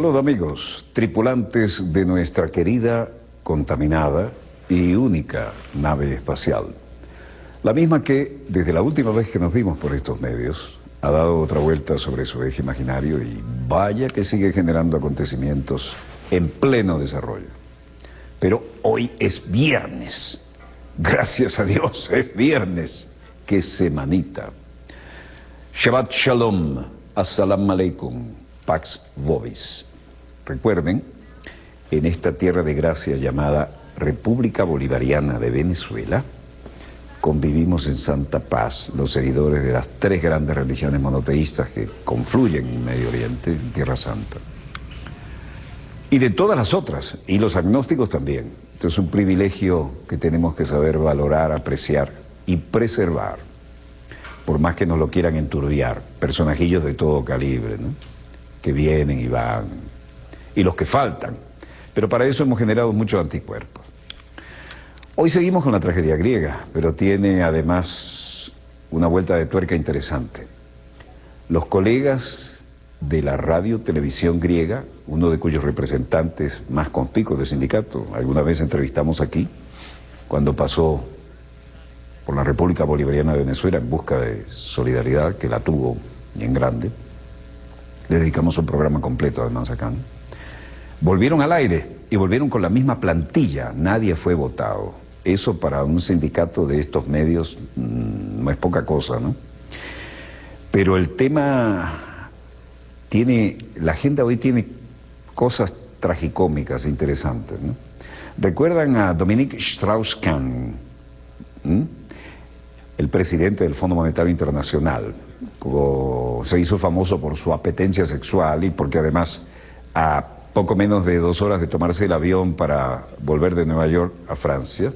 Saludos amigos, tripulantes de nuestra querida, contaminada y única nave espacial. La misma que, desde la última vez que nos vimos por estos medios, ha dado otra vuelta sobre su eje imaginario y vaya que sigue generando acontecimientos en pleno desarrollo. Pero hoy es viernes. Gracias a Dios, es viernes. ¡Qué semanita! Shabbat Shalom, Assalamu Alaikum, Pax Vobis. Recuerden, en esta tierra de gracia llamada República Bolivariana de Venezuela, convivimos en santa paz los seguidores de las tres grandes religiones monoteístas que confluyen en Medio Oriente, en Tierra Santa. Y de todas las otras, y los agnósticos también. Esto es un privilegio que tenemos que saber valorar, apreciar y preservar, por más que nos lo quieran enturbiar, personajillos de todo calibre, ¿no?, que vienen y van, y los que faltan, pero para eso hemos generado muchos anticuerpos. Hoy seguimos con la tragedia griega, pero tiene además una vuelta de tuerca interesante. Los colegas de la radio televisión griega, uno de cuyos representantes más conspicuos del sindicato, alguna vez entrevistamos aquí, cuando pasó por la República Bolivariana de Venezuela en busca de solidaridad, que la tuvo y en grande, le dedicamos un programa completo además acá, ¿no? Volvieron al aire y volvieron con la misma plantilla, nadie fue votado. Eso para un sindicato de estos medios no es poca cosa, ¿no? Pero el tema tiene, la agenda hoy tiene cosas tragicómicas interesantes, ¿no? ¿Recuerdan a Dominique Strauss-Kahn? El presidente del Fondo Monetario Internacional, como se hizo famoso por su apetencia sexual y porque además a poco menos de 2 horas de tomarse el avión para volver de Nueva York a Francia,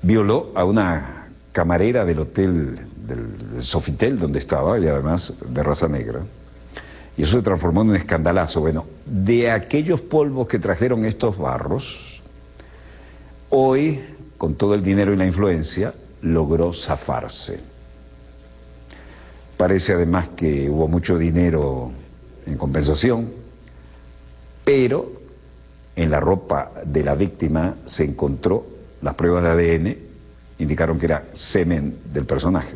violó a una camarera del hotel del Sofitel donde estaba, y además de raza negra, y eso se transformó en un escandalazo. Bueno, de aquellos polvos que trajeron estos barros, hoy, con todo el dinero y la influencia, logró zafarse. Parece además que hubo mucho dinero en compensación, pero en la ropa de la víctima se encontró las pruebas de ADN, indicaron que era semen del personaje.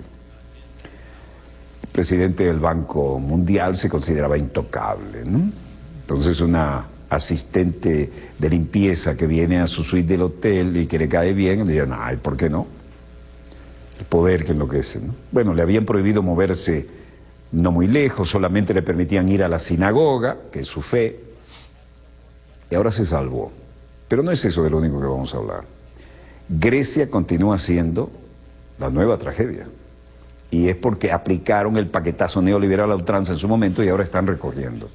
El presidente del Banco Mundial se consideraba intocable, ¿no? Entonces una asistente de limpieza que viene a su suite del hotel y que le cae bien, le dijeron, ay, ¿por qué no? El poder que enloquece, ¿no? Bueno, le habían prohibido moverse no muy lejos, solamente le permitían ir a la sinagoga, que es su fe, y ahora se salvó. Pero no es eso de lo único que vamos a hablar. Grecia continúa siendo la nueva tragedia, y es porque aplicaron el paquetazo neoliberal a ultranza en su momento y ahora están recogiendo.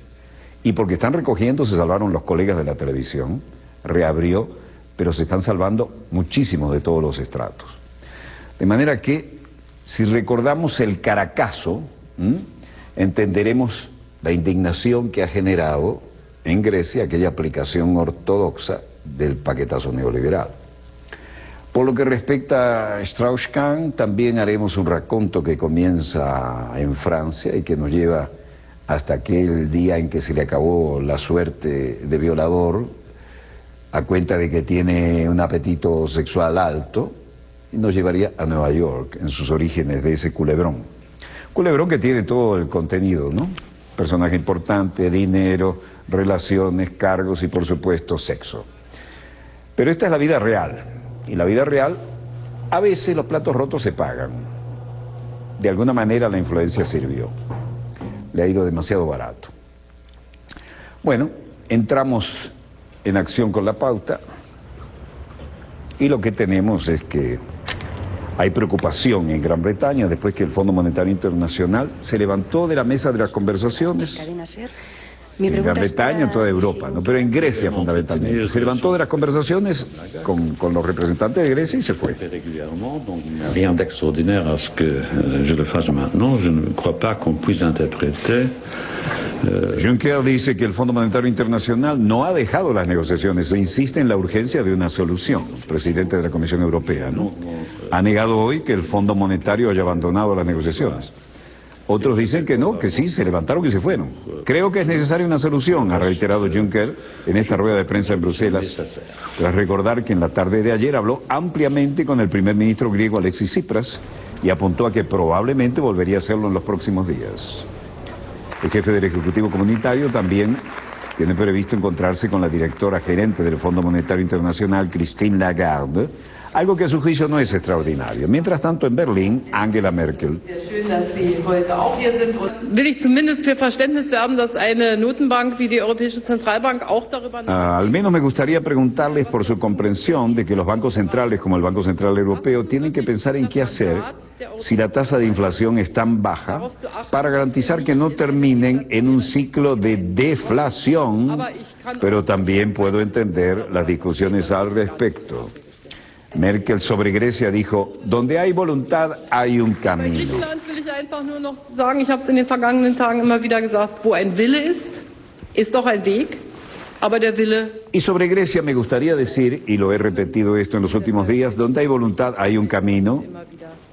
Y porque están recogiendo se salvaron los colegas de la televisión, reabrió, pero se están salvando muchísimos de todos los estratos. De manera que, si recordamos el Caracazo, entenderemos la indignación que ha generado en Grecia aquella aplicación ortodoxa del paquetazo neoliberal. Por lo que respecta a Strauss-Kahn, también haremos un raconto que comienza en Francia y que nos lleva hasta aquel día en que se le acabó la suerte de violador, a cuenta de que tiene un apetito sexual alto, y nos llevaría a Nueva York, en sus orígenes de ese culebrón. Culebrón que tiene todo el contenido, ¿no? Personaje importante, dinero, relaciones, cargos y por supuesto sexo. Pero esta es la vida real, y la vida real, a veces los platos rotos se pagan. De alguna manera la influencia sirvió. Le ha ido demasiado barato. Bueno, entramos en acción con la pauta, y lo que tenemos es que hay preocupación en Gran Bretaña después que el Fondo Monetario Internacional se levantó de la mesa de las conversaciones en Gran Bretaña, en toda Europa, ¿no? Pero en Grecia fundamentalmente. Se levantó de las conversaciones con los representantes de Grecia y se fue. Rien d'extraordinaire à ce que je le fasse maintenant. Je ne crois pas qu'on puisse interpréter. Juncker dice que el Fondo Monetario Internacional no ha dejado las negociaciones e insiste en la urgencia de una solución. El presidente de la Comisión Europea, ¿no? Ha negado hoy que el Fondo Monetario haya abandonado las negociaciones. Otros dicen que no, que sí, se levantaron y se fueron. Creo que es necesaria una solución, ha reiterado Juncker en esta rueda de prensa en Bruselas, tras recordar que en la tarde de ayer habló ampliamente con el primer ministro griego Alexis Tsipras y apuntó a que probablemente volvería a hacerlo en los próximos días. El jefe del Ejecutivo Comunitario también tiene previsto encontrarse con la directora gerente del Fondo Monetario Internacional, Christine Lagarde, algo que a su juicio no es extraordinario. Mientras tanto, en Berlín, Angela Merkel. Will ich zumindest für Verständnis werben, dass eine Notenbank wie die Europäische Zentralbank auch darüber Al menos me gustaría preguntarles por su comprensión de que los bancos centrales, como el Banco Central Europeo, tienen que pensar en qué hacer si la tasa de inflación es tan baja para garantizar que no terminen en un ciclo de deflación, pero también puedo entender las discusiones al respecto. Merkel sobre Grecia dijo, donde hay voluntad hay un camino. Griechenland will ich einfach nur noch sagen, ich habe es in den vergangenen Tagen immer wieder gesagt, wo ein Wille ist auch ein Weg, aber der Wille... Y sobre Grecia me gustaría decir, y lo he repetido esto en los últimos días, donde hay voluntad hay un camino.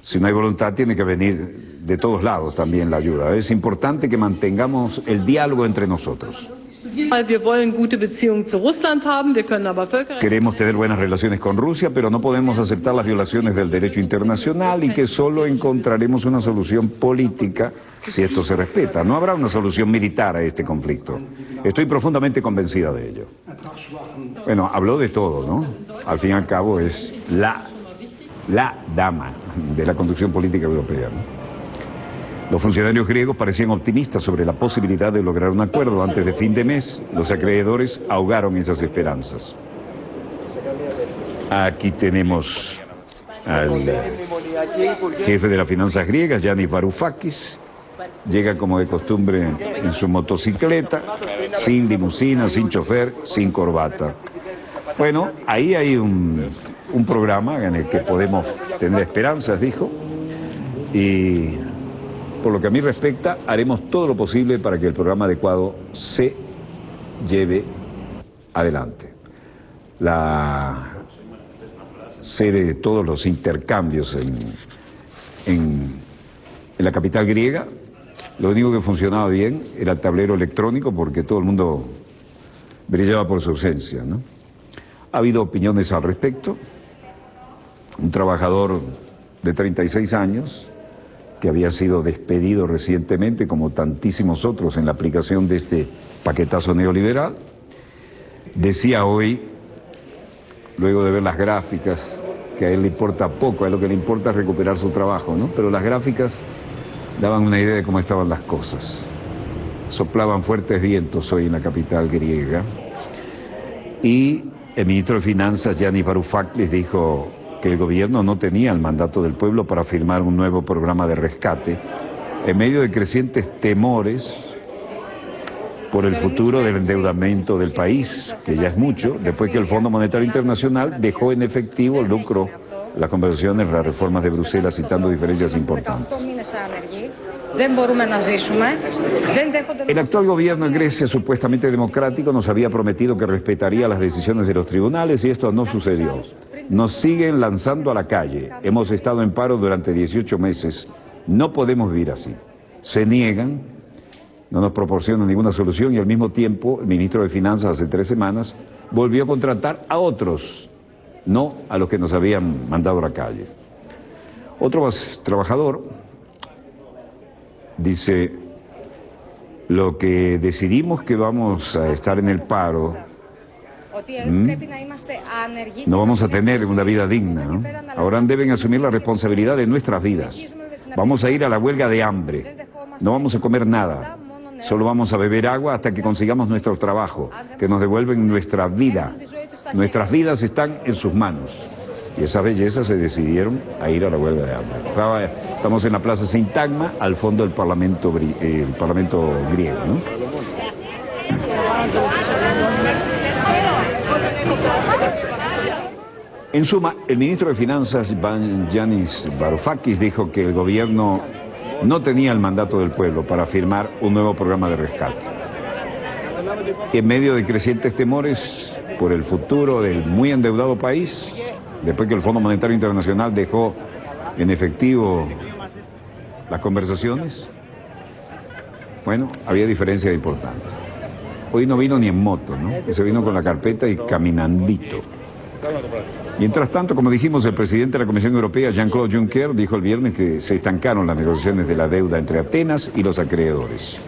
Si no hay voluntad tiene que venir de todos lados también la ayuda. Es importante que mantengamos el diálogo entre nosotros. Wir wollen gute Beziehungen zu Russland haben, wir können aber Queremos tener buenas relaciones con Rusia, pero no podemos aceptar las violaciones del derecho internacional y que solo encontraremos una solución política si esto se respeta. No habrá una solución militar a este conflicto. Estoy profundamente convencida de ello. Bueno, habló de todo, ¿no? Al fin y al cabo es la dama de la conducción política europea, ¿no? Los funcionarios griegos parecían optimistas sobre la posibilidad de lograr un acuerdo antes de fin de mes. Los acreedores ahogaron esas esperanzas. Aquí tenemos al jefe de las finanzas griegas, Yanis Varoufakis. Llega como de costumbre en su motocicleta, sin limusina, sin chofer, sin corbata. Bueno, ahí hay un programa en el que podemos tener esperanzas, dijo, y por lo que a mí respecta, haremos todo lo posible para que el programa adecuado se lleve adelante. La sede de todos los intercambios en la capital griega, lo único que funcionaba bien era el tablero electrónico porque todo el mundo brillaba por su ausencia, ¿no? Ha habido opiniones al respecto. Un trabajador de 36 años que había sido despedido recientemente, como tantísimos otros en la aplicación de este paquetazo neoliberal, decía hoy, luego de ver las gráficas, que a él le importa poco, a él lo que le importa es recuperar su trabajo, ¿no? Pero las gráficas daban una idea de cómo estaban las cosas. Soplaban fuertes vientos hoy en la capital griega y el ministro de Finanzas, Yanis Varoufakis, dijo que el gobierno no tenía el mandato del pueblo para firmar un nuevo programa de rescate en medio de crecientes temores por el futuro del endeudamiento del país, que ya es mucho, después que el Fondo Monetario Internacional dejó en efectivo, lucro, las conversaciones, las reformas de Bruselas, citando diferencias importantes. El actual gobierno en Grecia, supuestamente democrático, nos había prometido que respetaría las decisiones de los tribunales y esto no sucedió. Nos siguen lanzando a la calle. Hemos estado en paro durante 18 meses. No podemos vivir así. Se niegan, no nos proporcionan ninguna solución y al mismo tiempo el ministro de Finanzas hace 3 semanas volvió a contratar a otros, no a los que nos habían mandado a la calle. Otro trabajador dice, lo que decidimos que vamos a estar en el paro, no vamos a tener una vida digna, ¿no? Ahora deben asumir la responsabilidad de nuestras vidas. Vamos a ir a la huelga de hambre, no vamos a comer nada, solo vamos a beber agua hasta que consigamos nuestro trabajo, que nos devuelven nuestra vida. Nuestras vidas están en sus manos. Y esas bellezas se decidieron a ir a la huelga de hambre. Estamos en la Plaza Sintagma, al fondo del Parlamento griego, ¿no? En suma, el ministro de Finanzas, Yanis Varoufakis, dijo que el gobierno no tenía el mandato del pueblo para firmar un nuevo programa de rescate. Y en medio de crecientes temores por el futuro del muy endeudado país, después que el Fondo Monetario Internacional dejó en efectivo las conversaciones, Bueno, había diferencia importante. Hoy no vino ni en moto, ¿no? Se vino con la carpeta y caminandito. Mientras tanto, como dijimos, el presidente de la Comisión Europea, Jean-Claude Juncker, dijo el viernes que se estancaron las negociaciones de la deuda entre Atenas y los acreedores.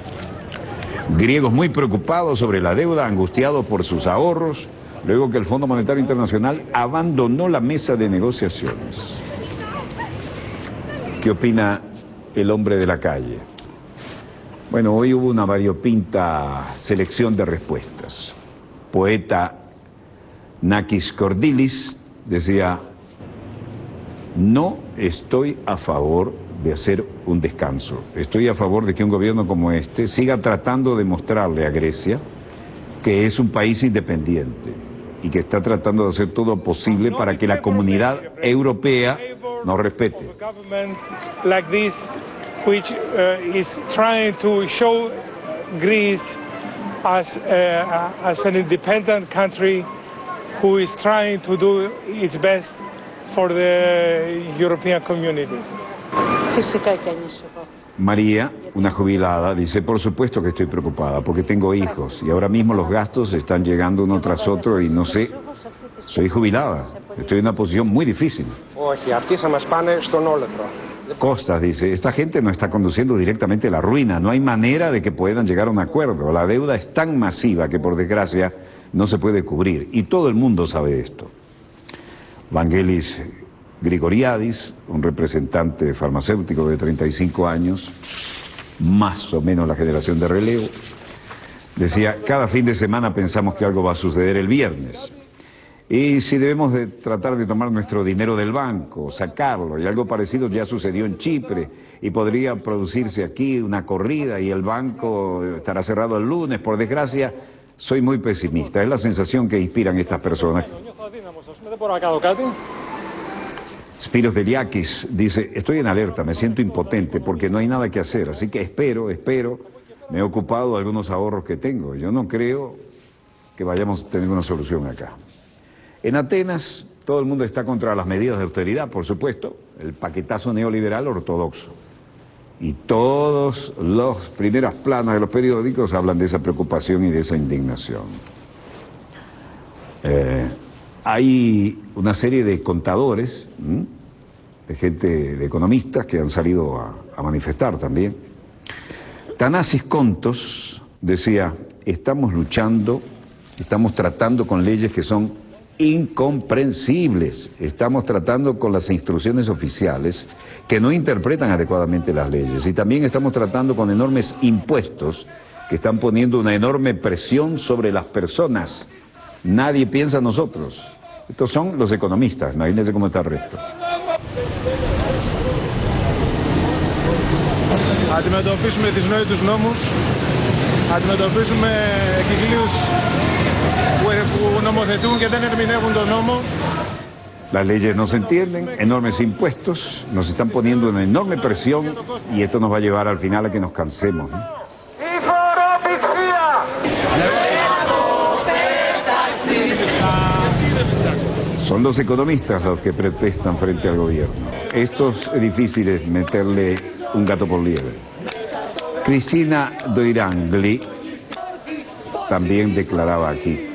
Griegos muy preocupados sobre la deuda, angustiados por sus ahorros, luego que el Fondo Monetario Internacional abandonó la mesa de negociaciones. ¿Qué opina el hombre de la calle? Bueno, hoy hubo una variopinta selección de respuestas. Poeta Nakis Kordilis decía: no estoy a favor de hacer un descanso. Estoy a favor de que un gobierno como este siga tratando de mostrarle a Grecia que es un país independiente y que está tratando de hacer todo lo posible para que la comunidad europea nos respete. Which is trying to show Greece as an independent country who is trying to do its best for the European community. María, una jubilada, dice: por supuesto que estoy preocupada porque tengo hijos y ahora mismo los gastos están llegando uno tras otro y no sé, soy jubilada, estoy en una posición muy difícil. Costas dice: esta gente no está conduciendo directamente a la ruina, no hay manera de que puedan llegar a un acuerdo, la deuda es tan masiva que por desgracia no se puede cubrir y todo el mundo sabe esto. Vangelis Grigoriadis, un representante farmacéutico de 35 años, más o menos la generación de relevo, decía: cada fin de semana pensamos que algo va a suceder el viernes. Y si debemos de tratar de tomar nuestro dinero del banco, sacarlo, y algo parecido ya sucedió en Chipre, y podría producirse aquí una corrida y el banco estará cerrado el lunes, por desgracia, soy muy pesimista, es la sensación que inspiran estas personas. Spiros Deliakis dice: estoy en alerta, me siento impotente porque no hay nada que hacer, así que espero, me he ocupado de algunos ahorros que tengo, yo no creo que vayamos a tener una solución acá. En Atenas, todo el mundo está contra las medidas de austeridad, por supuesto, el paquetazo neoliberal ortodoxo. Y todas las primeras planas de los periódicos hablan de esa preocupación y de esa indignación. Hay una serie de contadores, de gente, de economistas que han salido a manifestar también. Thanasis Kontos decía: estamos luchando, estamos tratando con leyes que son incomprensibles. Estamos tratando con las instrucciones oficiales que no interpretan adecuadamente las leyes y también estamos tratando con enormes impuestos que están poniendo una enorme presión sobre las personas. Nadie piensa en nosotros. Estos son los economistas, imagínense cómo está el resto. Αντιμετωπίσουμε τις νόητους νόμους, αντιμετωπίσουμε κυκλίους που νομοθετούν και δεν ερμηνεύουν τον νόμο. Las leyes no se entienden, enormes impuestos, nos están poniendo una enorme presión y esto nos va a llevar al final a que nos cansemos, ¿no? Son los economistas los que protestan frente al gobierno. Esto es difícil meterle un gato por liebre. Cristina Doirangli también declaraba aquí.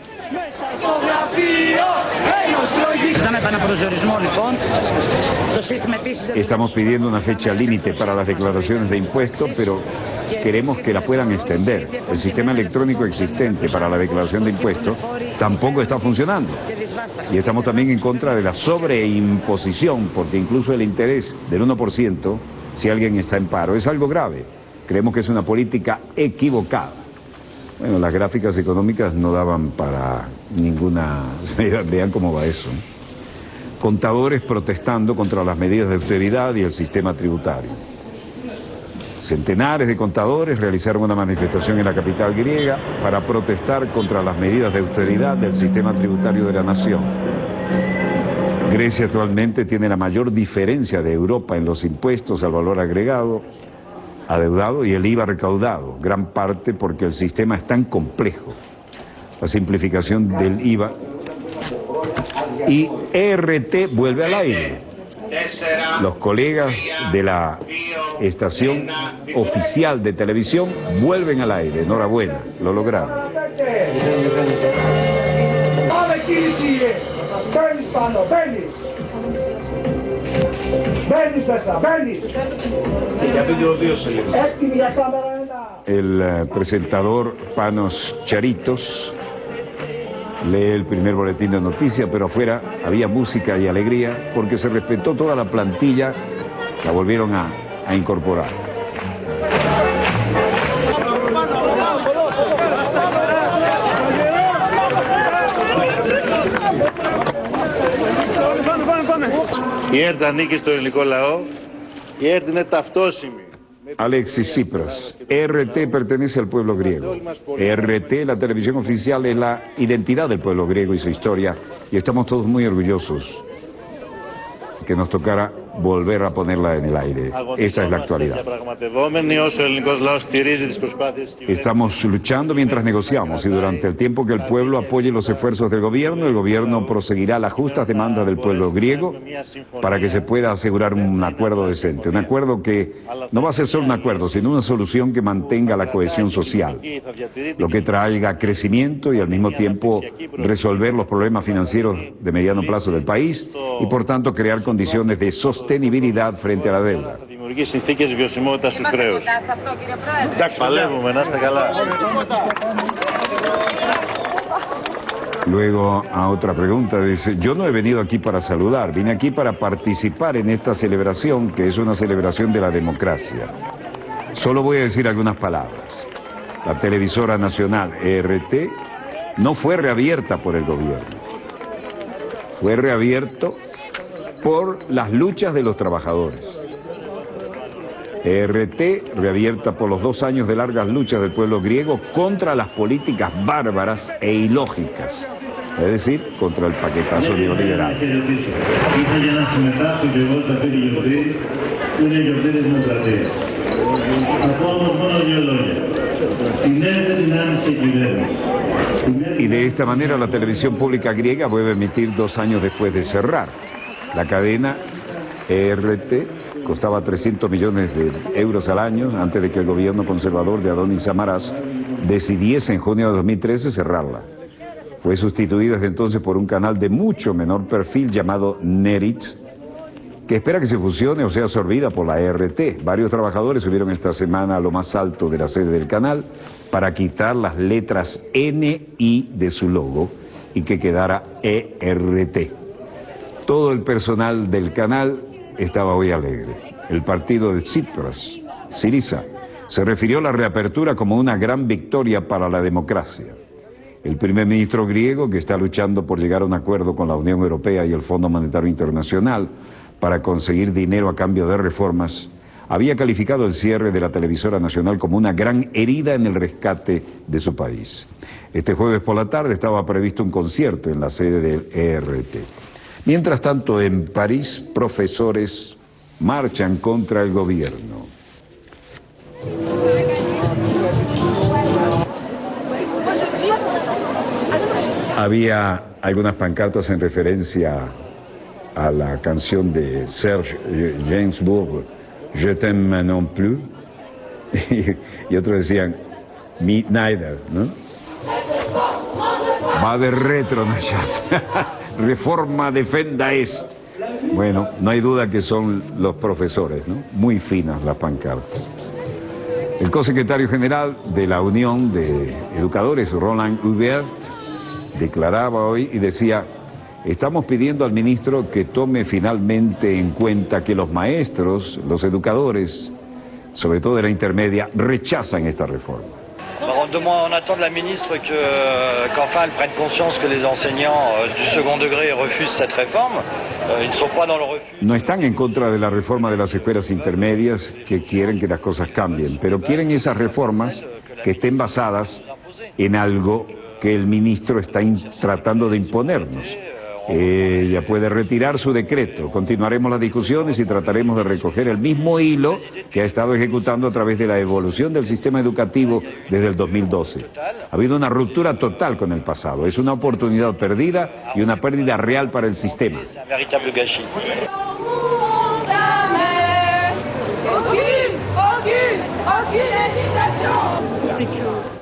Estamos pidiendo una fecha límite para las declaraciones de impuestos, pero queremos que la puedan extender. El sistema electrónico existente para la declaración de impuestos tampoco está funcionando. Y estamos también en contra de la sobreimposición, porque incluso el interés del 1%, si alguien está en paro, es algo grave. Creemos que es una política equivocada. Bueno, las gráficas económicas no daban para ninguna... Vean cómo va eso. Contadores protestando contra las medidas de austeridad y el sistema tributario. Centenares de contadores realizaron una manifestación en la capital griega para protestar contra las medidas de austeridad del sistema tributario de la nación. Grecia actualmente tiene la mayor diferencia de Europa en los impuestos al valor agregado, adeudado y el IVA recaudado, gran parte porque el sistema es tan complejo. La simplificación del IVA y ERT vuelve al aire. Los colegas de la estación oficial de televisión, vuelven al aire. Enhorabuena, lo lograron. El presentador Panos Charitos lee el primer boletín de noticias, pero afuera había música y alegría porque se respetó toda la plantilla, la volvieron a incorporar. Η ΕΡΤ ανήκει στο ελληνικό λαό. Η ΕΡΤ είναι ταυτόσιμη. Alexis Tsipras, ERT pertenece al pueblo griego. ERT, la televisión oficial, es la identidad del pueblo griego y su historia, y estamos todos muy orgullosos que nos tocara volver a ponerla en el aire. Esta es la actualidad. Estamos luchando mientras negociamos, y durante el tiempo que el pueblo apoye los esfuerzos del gobierno, el gobierno proseguirá las justas demandas del pueblo griego para que se pueda asegurar un acuerdo decente. Un acuerdo que no va a ser solo un acuerdo, sino una solución que mantenga la cohesión social, lo que traiga crecimiento y al mismo tiempo resolver los problemas financieros de mediano plazo del país y por tanto crear condiciones de sostenibilidad frente a la deuda. Luego, a otra pregunta, dice: yo no he venido aquí para saludar, vine aquí para participar en esta celebración, que es una celebración de la democracia. Solo voy a decir algunas palabras. La televisora nacional ERT no fue reabierta por el gobierno. Fue reabierto por las luchas de los trabajadores. ERT reabierta por los 2 años de largas luchas del pueblo griego contra las políticas bárbaras e ilógicas, es decir, contra el paquetazo neoliberal. Y de esta manera la televisión pública griega vuelve a emitir 2 años después de cerrar. La cadena ERT costaba 300 millones de euros al año antes de que el gobierno conservador de Adonis Samaras decidiese en junio de 2013 cerrarla. Fue sustituida desde entonces por un canal de mucho menor perfil llamado Nerit, que espera que se fusione o sea absorbida por la ERT. Varios trabajadores subieron esta semana a lo más alto de la sede del canal para quitar las letras NI de su logo y que quedara ERT. Todo el personal del canal estaba hoy alegre. El partido de Tsipras, Syriza, se refirió a la reapertura como una gran victoria para la democracia. El primer ministro griego, que está luchando por llegar a un acuerdo con la Unión Europea y el Fondo Monetario Internacional para conseguir dinero a cambio de reformas, había calificado el cierre de la televisora nacional como una gran herida en el rescate de su país. Este jueves por la tarde estaba previsto un concierto en la sede del ERT. Mientras tanto, en París, profesores marchan contra el gobierno. Había algunas pancartas en referencia a la canción de Serge Gainsbourg, Je t'aime non plus, y otros decían, Me neither, ¿no? Va de retro, Nayat. Reforma defenda est. Bueno, no hay duda que son los profesores, ¿no? Muy finas las pancartas. El cosecretario general de la Unión de Educadores, Roland Hubert, declaraba hoy y decía: estamos pidiendo al ministro que tome finalmente en cuenta que los maestros, los educadores, sobre todo de la intermedia, rechazan esta reforma. On attend de la ministre qu'enfin elle prenne conscience que les enseignants du second degré refusent cette réforme. Ils ne sont pas dans le refus. No están en contra de la reforma de las escuelas intermedias, que quieren que las cosas cambien, pero quieren esas reformas que estén basadas en algo que el ministro está tratando de imponernos. Ella puede retirar su decreto. Continuaremos las discusiones y trataremos de recoger el mismo hilo que ha estado ejecutando a través de la evolución del sistema educativo desde el 2012. Ha habido una ruptura total con el pasado. Es una oportunidad perdida y una pérdida real para el sistema.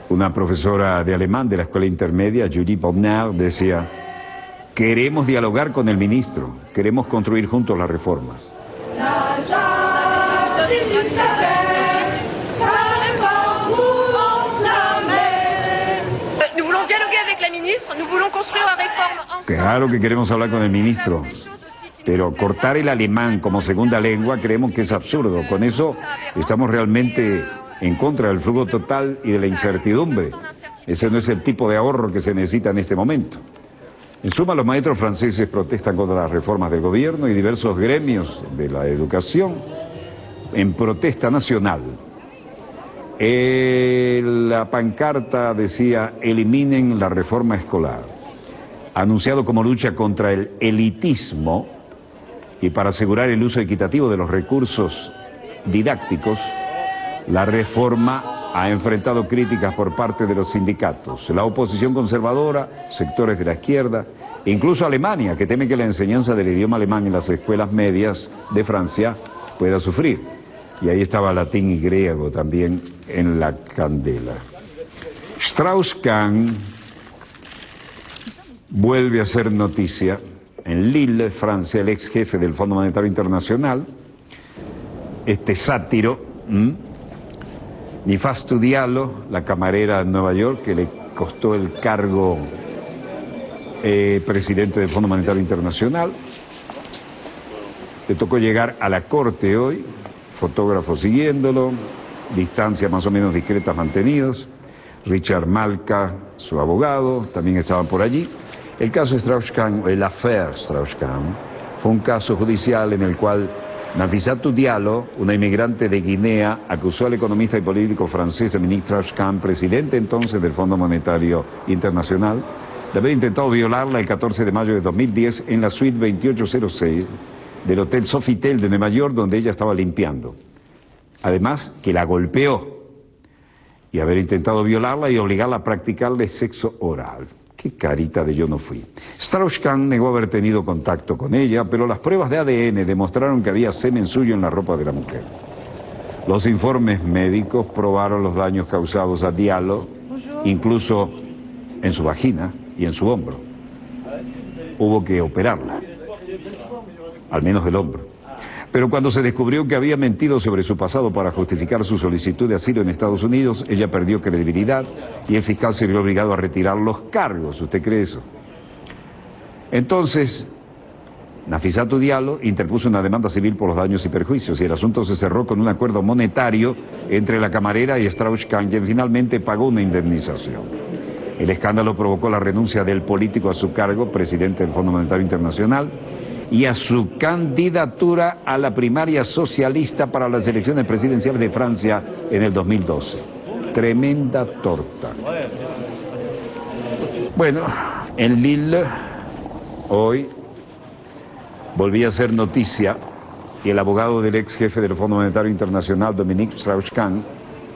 Una profesora de alemán de la escuela intermedia, Julie Bodnar, decía: queremos dialogar con el ministro, queremos construir juntos las reformas. Claro que queremos hablar con el ministro, pero cortar el alemán como segunda lengua creemos que es absurdo. Con eso estamos realmente en contra del flujo total y de la incertidumbre. Ese no es el tipo de ahorro que se necesita en este momento. En suma, los maestros franceses protestan contra las reformas del gobierno y diversos gremios de la educación en protesta nacional. La pancarta decía: eliminen la reforma escolar. Anunciado como lucha contra el elitismo y para asegurar el uso equitativo de los recursos didácticos, la reforma ha enfrentado críticas por parte de los sindicatos, la oposición conservadora, sectores de la izquierda, e incluso Alemania, que teme que la enseñanza del idioma alemán en las escuelas medias de Francia pueda sufrir. Y ahí estaba latín y griego también en la candela. Strauss-Kahn vuelve a ser noticia. En Lille, Francia, el ex jefe del Fondo Monetario Internacional, este sátiro, Nefasto Diallo, la camarera de Nueva York, que le costó el cargo presidente del Fondo Monetario Internacional, le tocó llegar a la corte hoy, fotógrafos siguiéndolo, distancias más o menos discretas mantenidas. Richard Malka, su abogado, también estaban por allí. El caso Strauss-Kahn, el affaire Strauss-Kahn, fue un caso judicial en el cual Nafissatou Diallo, una inmigrante de Guinea, acusó al economista y político francés Dominique Strauss-Kahn, presidente entonces del Fondo Monetario Internacional, de haber intentado violarla el 14 de mayo de 2010 en la suite 2806 del Hotel Sofitel de Nueva York, donde ella estaba limpiando. Además, que la golpeó y haber intentado violarla y obligarla a practicarle sexo oral. Qué carita de yo no fui. Strauss-Kahn negó haber tenido contacto con ella, pero las pruebas de ADN demostraron que había semen suyo en la ropa de la mujer. Los informes médicos probaron los daños causados a Diallo, incluso en su vagina y en su hombro. Hubo que operarla, al menos del hombro. Pero cuando se descubrió que había mentido sobre su pasado para justificar su solicitud de asilo en Estados Unidos, ella perdió credibilidad y el fiscal se vio obligado a retirar los cargos. ¿Usted cree eso? Entonces, Nafissatou Diallo interpuso una demanda civil por los daños y perjuicios y el asunto se cerró con un acuerdo monetario entre la camarera y Strauss-Kahn, quien finalmente pagó una indemnización. El escándalo provocó la renuncia del político a su cargo, presidente del Fondo Monetario Internacional, y a su candidatura a la primaria socialista para las elecciones presidenciales de Francia en el 2012. Tremenda torta. Bueno, en Lille, hoy, volvía a ser noticia y el abogado del ex jefe del Fondo Monetario Internacional, Dominique Strauss-Kahn,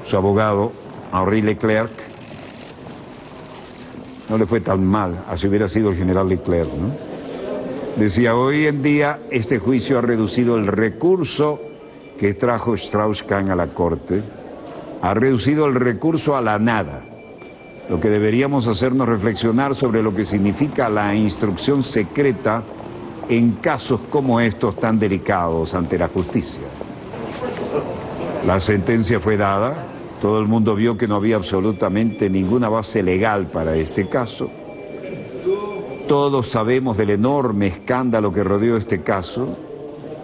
su abogado, Henri Leclerc, no le fue tan mal, así hubiera sido el general Leclerc, ¿no? Decía: hoy en día este juicio ha reducido el recurso que trajo Strauss-Kahn a la corte, ha reducido el recurso a la nada. Lo que deberíamos hacernos reflexionar sobre lo que significa la instrucción secreta en casos como estos tan delicados ante la justicia. La sentencia fue dada, todo el mundo vio que no había absolutamente ninguna base legal para este caso. Todos sabemos del enorme escándalo que rodeó este caso,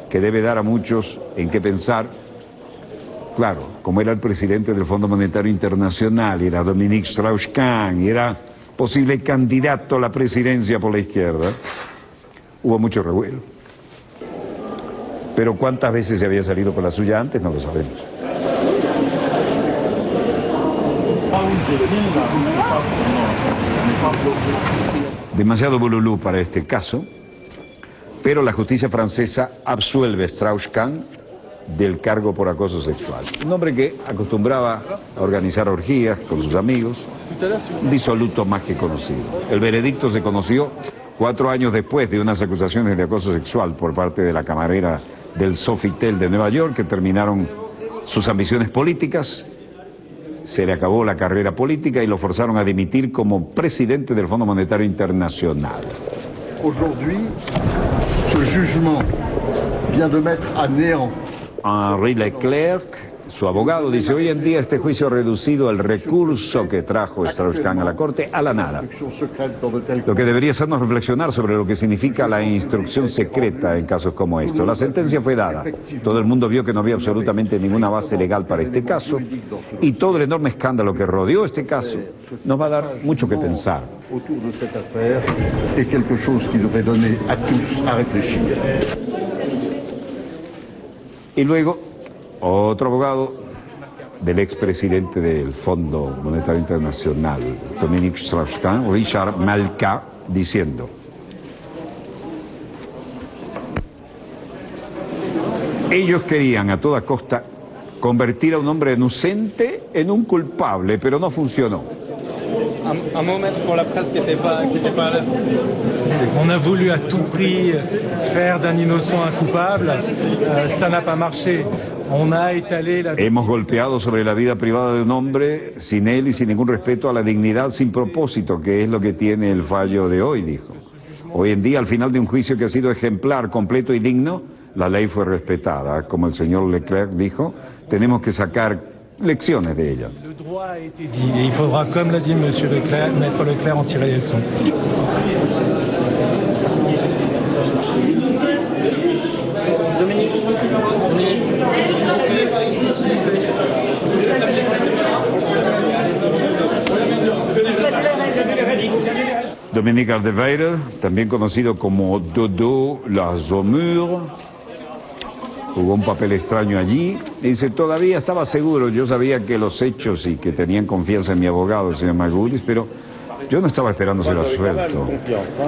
que debe dar a muchos en qué pensar. Claro, como era el presidente del Fondo Monetario Internacional, era Dominique Strauss-Kahn, y era posible candidato a la presidencia por la izquierda, hubo mucho revuelo. Pero cuántas veces se había salido con la suya antes, no lo sabemos. Demasiado bululú para este caso, pero la justicia francesa absuelve a Strauss-Kahn del cargo por acoso sexual. Un hombre que acostumbraba a organizar orgías con sus amigos, un disoluto más que conocido. El veredicto se conoció 4 años después de unas acusaciones de acoso sexual por parte de la camarera del Sofitel de Nueva York, que terminaron sus ambiciones políticas se le acabó la carrera política y lo forzaron a dimitir como presidente del Fondo Monetario Internacional. Aujourd'hui, ce jugement vient de mettre à néant. Henri Leclerc, su abogado, dice: hoy en día este juicio ha reducido el recurso que trajo Strauss-Kahn a la Corte a la nada. Lo que debería hacernos reflexionar sobre lo que significa la instrucción secreta en casos como estos. La sentencia fue dada. Todo el mundo vio que no había absolutamente ninguna base legal para este caso y todo el enorme escándalo que rodeó este caso nos va a dar mucho que pensar. Autour de cette affaire est quelque chose qui devrait donner à tous à réfléchir. Y luego, otro abogado del expresidente del Fondo Monetario Internacional, Dominique Strauss-Kahn, Richard Malka, diciendo: ellos querían a toda costa convertir a un hombre inocente en un culpable, pero no funcionó. Un mot, maître, pour la presse qui n'était pas là. On a voulu à tout prix faire d'un innocent un coupable. Ça n'a pas marché. On a étalé la... Hemos golpeado sobre la vida privada de un hombre sin él y sin ningún respeto a la dignidad, sin propósito, que es lo que tiene el fallo de hoy, dijo. Hoy en día, al final de un juicio que ha sido ejemplar, completo y digno, la ley fue respetada. Como el señor Leclerc dijo, tenemos que sacar lecciones de ella. Le droit a été dit et il faudra, comme l'a dit monsieur Leclerc, maître Leclerc, en tirer les leçons. Dominique Aldeweireld, también conocido como Dodo Lazomur, jugó un papel extraño allí. Dice: todavía estaba seguro, yo sabía que los hechos y que tenían confianza en mi abogado, el señor Magudis, pero yo no estaba esperando ser absuelto.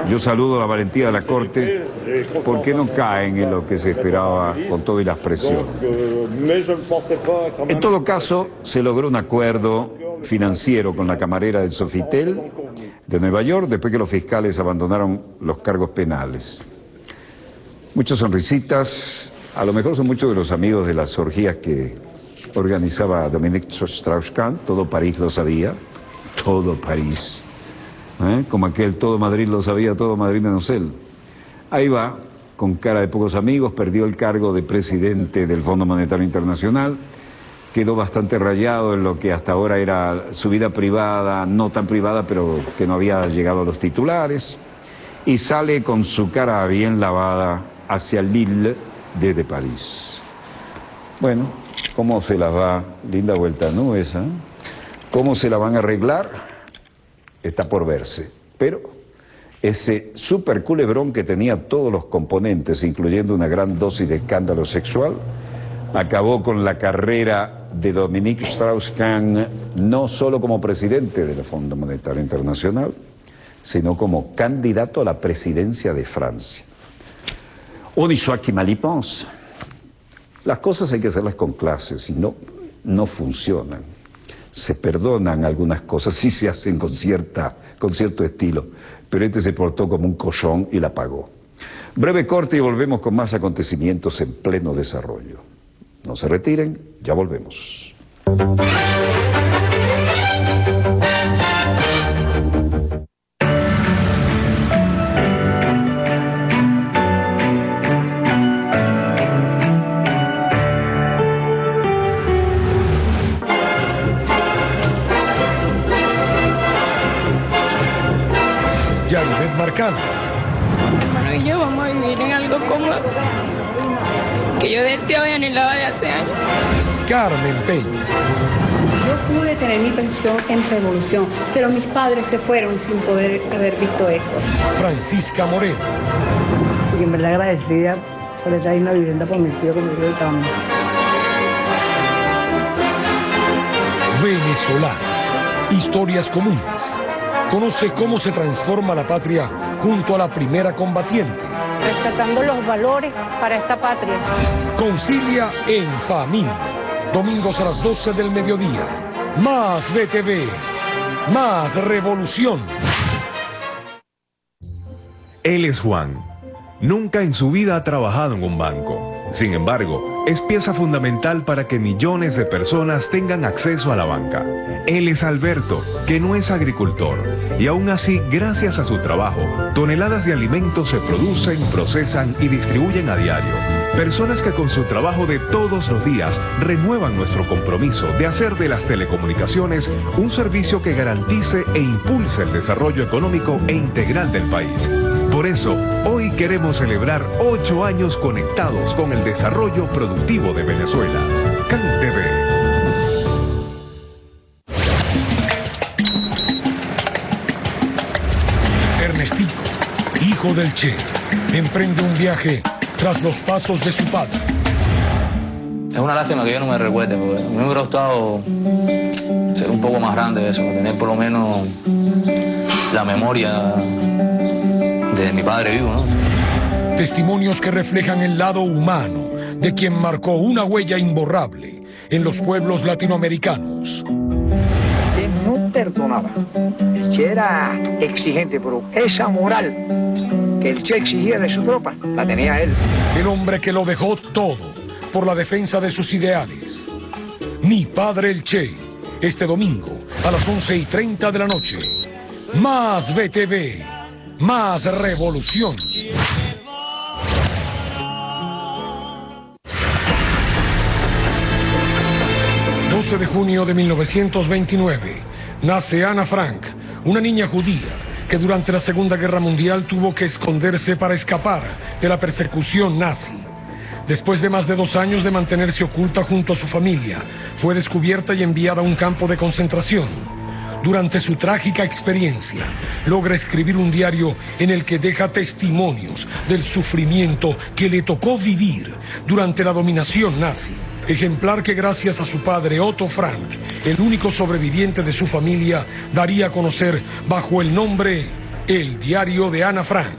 Yo saludo la valentía de la Corte porque no caen en lo que se esperaba con todo y las presiones. En todo caso, se logró un acuerdo financiero con la camarera del Sofitel de Nueva York después que los fiscales abandonaron los cargos penales. Muchas sonrisitas. A lo mejor son muchos de los amigos de las orgías que organizaba Dominique Strauss-Kahn. Todo París lo sabía, todo París. Como aquel todo Madrid lo sabía, todo Madrid menos él. Ahí va, con cara de pocos amigos, perdió el cargo de presidente del Fondo Monetario Internacional, quedó bastante rayado en lo que hasta ahora era su vida privada, no tan privada, pero que no había llegado a los titulares, y sale con su cara bien lavada hacia Lille desde París. Bueno, ¿cómo se la va? Linda vuelta, ¿no? Esa. ¿Cómo se la van a arreglar? Está por verse. Pero ese super culebrón que tenía todos los componentes, incluyendo una gran dosis de escándalo sexual, acabó con la carrera de Dominique Strauss-Kahn no solo como presidente del Fondo Monetario Internacional, sino como candidato a la presidencia de Francia. On y soit qui mal y pense. Las cosas hay que hacerlas con clase, si no, no funcionan. Se perdonan algunas cosas, sí se hacen con cierto estilo, pero este se portó como un cochón y la pagó. Breve corte y volvemos con más acontecimientos en pleno desarrollo. No se retiren, ya volvemos. Yaribet Marcano. Hermano y yo vamos a vivir en algo cómodo que yo deseaba y anhelaba de hace años. Carmen Peña. Yo pude tener mi pensión en Revolución, pero mis padres se fueron sin poder haber visto esto. Francisca Moreno. Y en verdad agradecida por estar en una vivienda por mi tío que me dio el cambio. Venezolanas. Historias comunes. Conoce cómo se transforma la patria junto a la primera combatiente. Rescatando los valores para esta patria. Concilia en familia. Domingos a las 12 del mediodía. Más BTV. Más revolución. Él es Juan. Nunca en su vida ha trabajado en un banco. Sin embargo, es pieza fundamental para que millones de personas tengan acceso a la banca. Él es Alberto, que no es agricultor, y aún así, gracias a su trabajo, toneladas de alimentos se producen, procesan y distribuyen a diario. Personas que con su trabajo de todos los días renuevan nuestro compromiso de hacer de las telecomunicaciones un servicio que garantice e impulse el desarrollo económico e integral del país. Por eso, hoy queremos celebrar 8 años conectados con el desarrollo productivo de Venezuela. CanTV. Ernestito, hijo del Che, emprende un viaje tras los pasos de su padre. Es una lástima que yo no me recuerde, porque a mí me hubiera gustado ser un poco más grande de eso, tener por lo menos la memoria de mi padre vivo, ¿no? Testimonios que reflejan el lado humano de quien marcó una huella imborrable en los pueblos latinoamericanos. El Che no perdonaba. El Che era exigente, pero esa moral que el Che exigía de su tropa la tenía él. El hombre que lo dejó todo por la defensa de sus ideales. Mi padre el Che, este domingo a las 11:30 de la noche. Más BTV, más revolución. El 12 de junio de 1929 nace Ana Frank, una niña judía que durante la Segunda Guerra Mundial tuvo que esconderse para escapar de la persecución nazi. Después de más de 2 años de mantenerse oculta junto a su familia, fue descubierta y enviada a un campo de concentración. Durante su trágica experiencia, logra escribir un diario en el que deja testimonios del sufrimiento que le tocó vivir durante la dominación nazi. Ejemplar que gracias a su padre Otto Frank, el único sobreviviente de su familia, daría a conocer bajo el nombre El Diario de Ana Frank.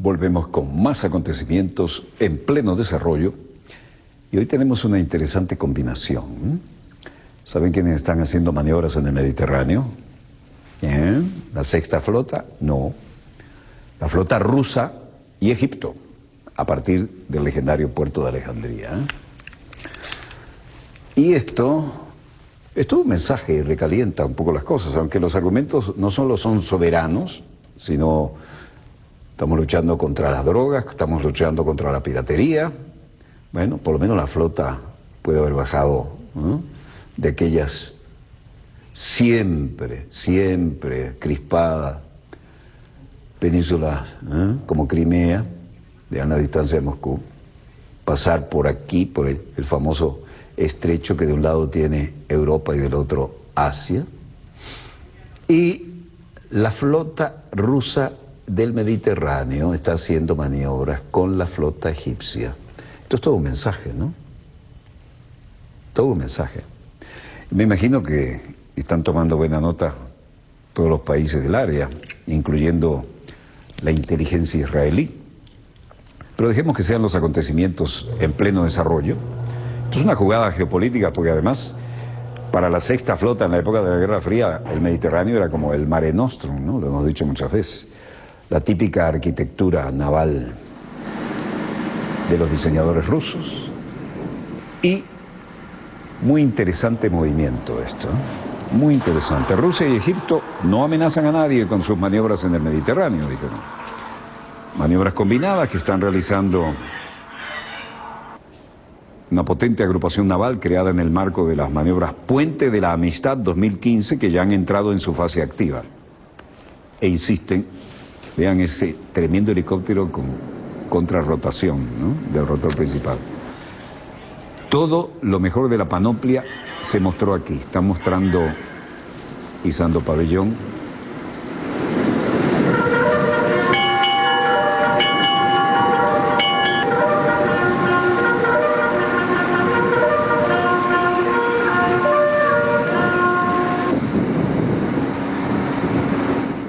Volvemos con más acontecimientos en pleno desarrollo y hoy tenemos una interesante combinación. ¿Saben quiénes están haciendo maniobras en el Mediterráneo? ¿La sexta flota? No. La flota rusa y Egipto, a partir del legendario puerto de Alejandría. Y esto es un mensaje, recalienta un poco las cosas, aunque los argumentos no solo son soberanos, sino estamos luchando contra las drogas, estamos luchando contra la piratería. Bueno, por lo menos la flota puede haber bajado, ¿no?, de aquellas siempre crispadas penínsulas, como Crimea, de a una distancia de Moscú, pasar por aquí, por el famoso estrecho que de un lado tiene Europa y del otro Asia, y la flota rusa del Mediterráneo está haciendo maniobras con la flota egipcia. Esto es todo un mensaje, ¿no? Todo un mensaje. Me imagino que están tomando buena nota todos los países del área, incluyendo la inteligencia israelí. Pero dejemos que sean los acontecimientos en pleno desarrollo. Esto es una jugada geopolítica porque además, para la sexta flota en la época de la Guerra Fría, el Mediterráneo era como el Mare Nostrum, ¿no? Lo hemos dicho muchas veces. La típica arquitectura naval de los diseñadores rusos. Y muy interesante movimiento esto, ¿no? Muy interesante. Rusia y Egipto no amenazan a nadie con sus maniobras en el Mediterráneo, dijeron. Maniobras combinadas que están realizando una potente agrupación naval creada en el marco de las maniobras Puente de la Amistad 2015, que ya han entrado en su fase activa. E insisten, vean ese tremendo helicóptero con contrarrotación, ¿no?, del rotor principal. Todo lo mejor de la panoplia se mostró aquí. Están mostrando, izando pabellón.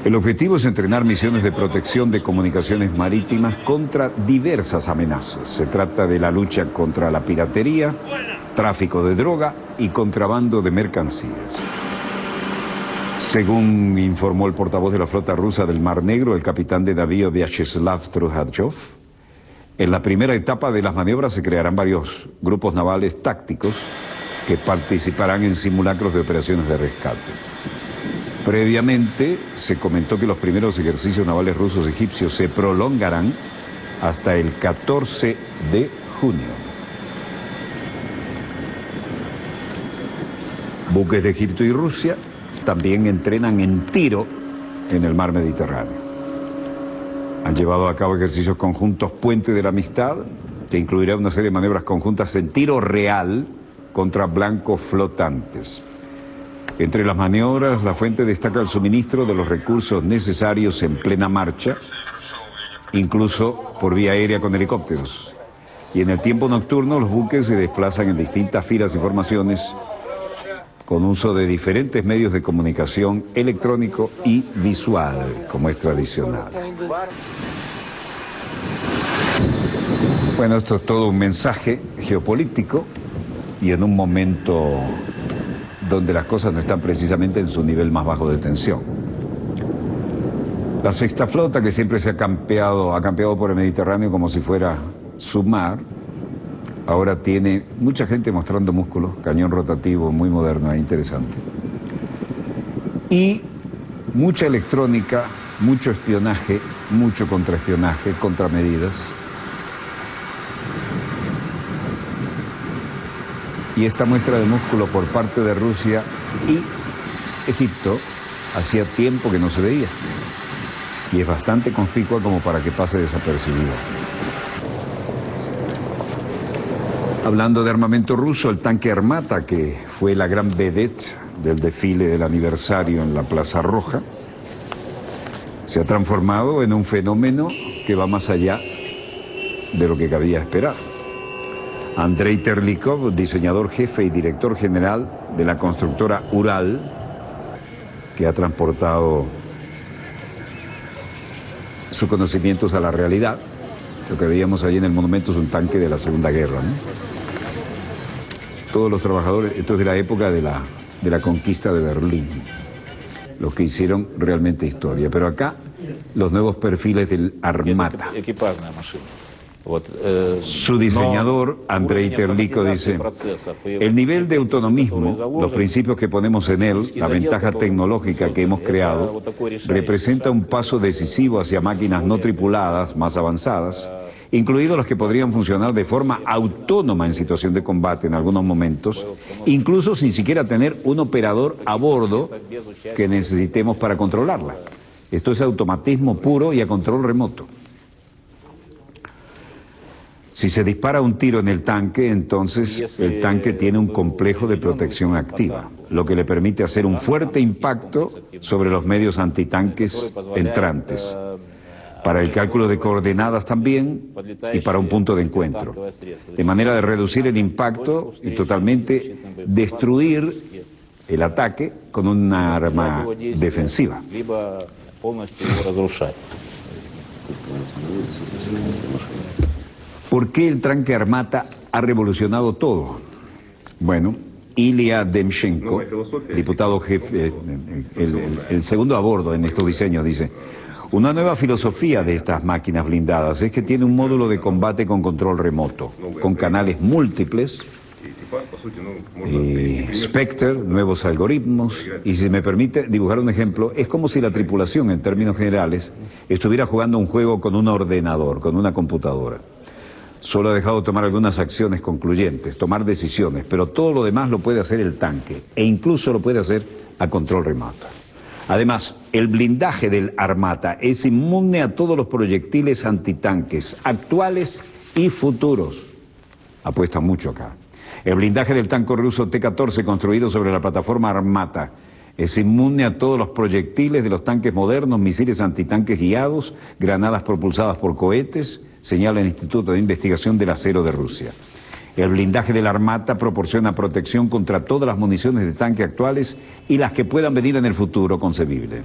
El objetivo es entrenar misiones de protección de comunicaciones marítimas contra diversas amenazas. Se trata de la lucha contra la piratería, tráfico de droga y contrabando de mercancías. Según informó el portavoz de la flota rusa del Mar Negro, el capitán de navío Vyacheslav Trukhatjov, en la primera etapa de las maniobras se crearán varios grupos navales tácticos que participarán en simulacros de operaciones de rescate. Previamente se comentó que los primeros ejercicios navales rusos egipcios se prolongarán hasta el 14 de junio. Buques de Egipto y Rusia también entrenan en tiro en el mar Mediterráneo. Han llevado a cabo ejercicios conjuntos Puente de la Amistad, que incluirá una serie de maniobras conjuntas en tiro real contra blancos flotantes. Entre las maniobras, la fuente destaca el suministro de los recursos necesarios en plena marcha, incluso por vía aérea con helicópteros. Y en el tiempo nocturno, los buques se desplazan en distintas filas y formaciones con uso de diferentes medios de comunicación electrónico y visual, como es tradicional. Bueno, esto es todo un mensaje geopolítico y en un momento donde las cosas no están precisamente en su nivel más bajo de tensión. La sexta flota, que siempre se ha campeado por el Mediterráneo como si fuera su mar, ahora tiene mucha gente mostrando músculos, cañón rotativo muy moderno e interesante. Y mucha electrónica, mucho espionaje, mucho contraespionaje, contramedidas. Y esta muestra de músculo por parte de Rusia y Egipto hacía tiempo que no se veía. Y es bastante conspicua como para que pase desapercibida. Hablando de armamento ruso, el tanque Armata, que fue la gran vedette del desfile del aniversario en la Plaza Roja, se ha transformado en un fenómeno que va más allá de lo que cabía esperar. Andrei Terlikov, diseñador jefe y director general de la constructora Ural, que ha transportado sus conocimientos a la realidad. Lo que veíamos allí en el monumento es un tanque de la Segunda Guerra, ¿no? Todos los trabajadores, esto es de la época de la conquista de Berlín, los que hicieron realmente historia. Pero acá, los nuevos perfiles del Armata. Su diseñador, Andrei Terlikov, dice: el nivel de autonomismo, los principios que ponemos en él, la ventaja tecnológica que hemos creado, representa un paso decisivo hacia máquinas no tripuladas más avanzadas, incluidos los que podrían funcionar de forma autónoma en situación de combate en algunos momentos, incluso sin siquiera tener un operador a bordo que necesitemos para controlarla. Esto es automatismo puro y a control remoto. Si se dispara un tiro en el tanque, entonces el tanque tiene un complejo de protección activa, lo que le permite hacer un fuerte impacto sobre los medios antitanques entrantes, para el cálculo de coordenadas también y para un punto de encuentro, de manera de reducir el impacto y totalmente destruir el ataque con una arma defensiva. ¿Por qué el tanque Armata ha revolucionado todo? Bueno, Ilya Demchenko, diputado jefe, el segundo a bordo en estos diseños, dice: una nueva filosofía de estas máquinas blindadas es que tiene un módulo de combate con control remoto, con canales múltiples, Spectre, nuevos algoritmos, y si me permite dibujar un ejemplo, es como si la tripulación, en términos generales, estuviera jugando un juego con un ordenador, con una computadora. Solo ha dejado tomar algunas acciones concluyentes, tomar decisiones, pero todo lo demás lo puede hacer el tanque, e incluso lo puede hacer a control remoto. Además, el blindaje del Armata es inmune a todos los proyectiles antitanques, actuales y futuros. Apuesta mucho acá. El blindaje del tanque ruso T-14, construido sobre la plataforma Armata, es inmune a todos los proyectiles de los tanques modernos, misiles antitanques guiados, granadas propulsadas por cohetes, señala el Instituto de Investigación del Acero de Rusia. El blindaje del Armata proporciona protección contra todas las municiones de tanque actuales y las que puedan venir en el futuro concebible.